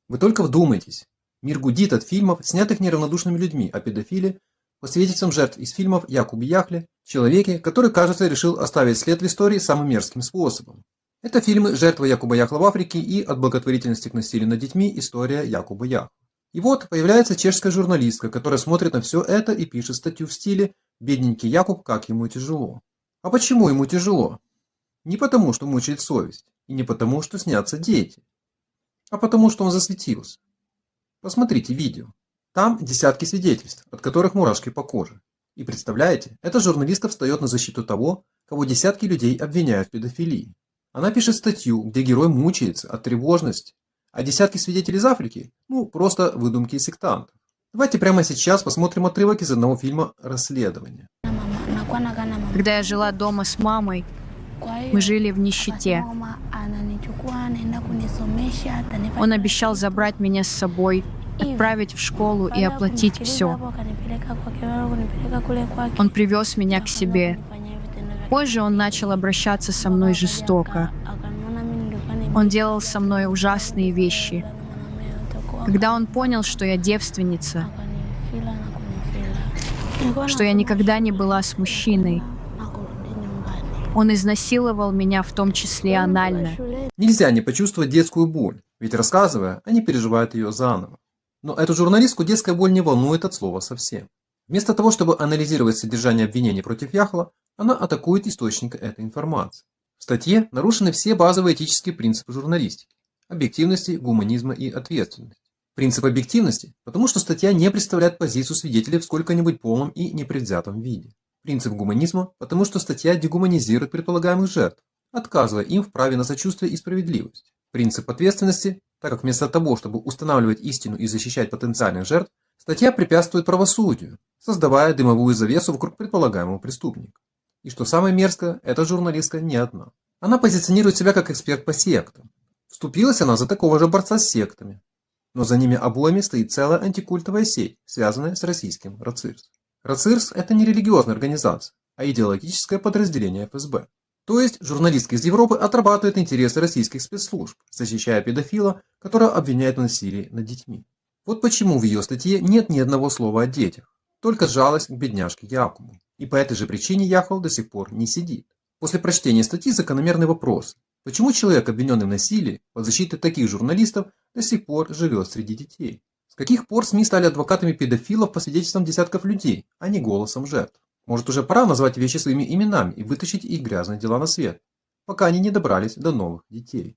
Вы только вдумайтесь. Мир гудит от фильмов, снятых неравнодушными людьми о педофиле, по свидетельствам жертв из фильмов Якубе Яхле, человеке, который, кажется, решил оставить след в истории самым мерзким способом. Это фильмы «Жертва Якуба Яхла в Африке» и «От благотворительности к насилию над детьми. История Якуба Яхла». И вот появляется чешская журналистка, которая смотрит на все это и пишет статью в стиле «Бедненький Якуб, как ему тяжело». А почему ему тяжело? Не потому, что мучает совесть, и не потому, что снятся дети, а потому, что он засветился. Посмотрите видео. Там десятки свидетельств, от которых мурашки по коже. И представляете, эта журналистка встает на защиту того, кого десятки людей обвиняют в педофилии. Она пишет статью, где герой мучается от тревожности, а десятки свидетелей из Африки, просто выдумки сектантов. Давайте прямо сейчас посмотрим отрывок из одного фильма «Расследование». Когда я жила дома с мамой, мы жили в нищете. Он обещал забрать меня с собой, отправить в школу и оплатить все. Он привез меня к себе. Позже он начал обращаться со мной жестоко. Он делал со мной ужасные вещи. Когда он понял, что я девственница, что я никогда не была с мужчиной, он изнасиловал меня, в том числе анально. Нельзя не почувствовать детскую боль, ведь рассказывая, они переживают ее заново. Но эту журналистку детская боль не волнует от слова совсем. Вместо того, чтобы анализировать содержание обвинений против Яхла, она атакует источник этой информации. В статье нарушены все базовые этические принципы журналистики – объективности, гуманизма и ответственности. Принцип объективности, потому что статья не представляет позицию свидетелей в сколько-нибудь полном и непредвзятом виде. Принцип гуманизма, потому что статья дегуманизирует предполагаемых жертв, отказывая им в праве на сочувствие и справедливость. Принцип ответственности, так как вместо того, чтобы устанавливать истину и защищать потенциальных жертв, статья препятствует правосудию, создавая дымовую завесу вокруг предполагаемого преступника. И что самое мерзкое, эта журналистка не одна. Она позиционирует себя как эксперт по сектам. Вступилась она за такого же борца с сектами. Но за ними обоими стоит целая антикультовая сеть, связанная с российским РАЦИРС. РАЦИРС – это не религиозная организация, а идеологическое подразделение ФСБ. То есть журналистка из Европы отрабатывает интересы российских спецслужб, защищая педофила, которого обвиняют в насилии над детьми. Вот почему в ее статье нет ни одного слова о детях, только жалость к бедняжке Якубу. И по этой же причине Яхл до сих пор не сидит. После прочтения статьи закономерный вопрос: почему человек, обвиненный в насилии, под защитой таких журналистов, до сих пор живет среди детей? С каких пор СМИ стали адвокатами педофилов по свидетельствам десятков людей, а не голосом жертв? Может, уже пора назвать вещи своими именами и вытащить их грязные дела на свет, пока они не добрались до новых детей?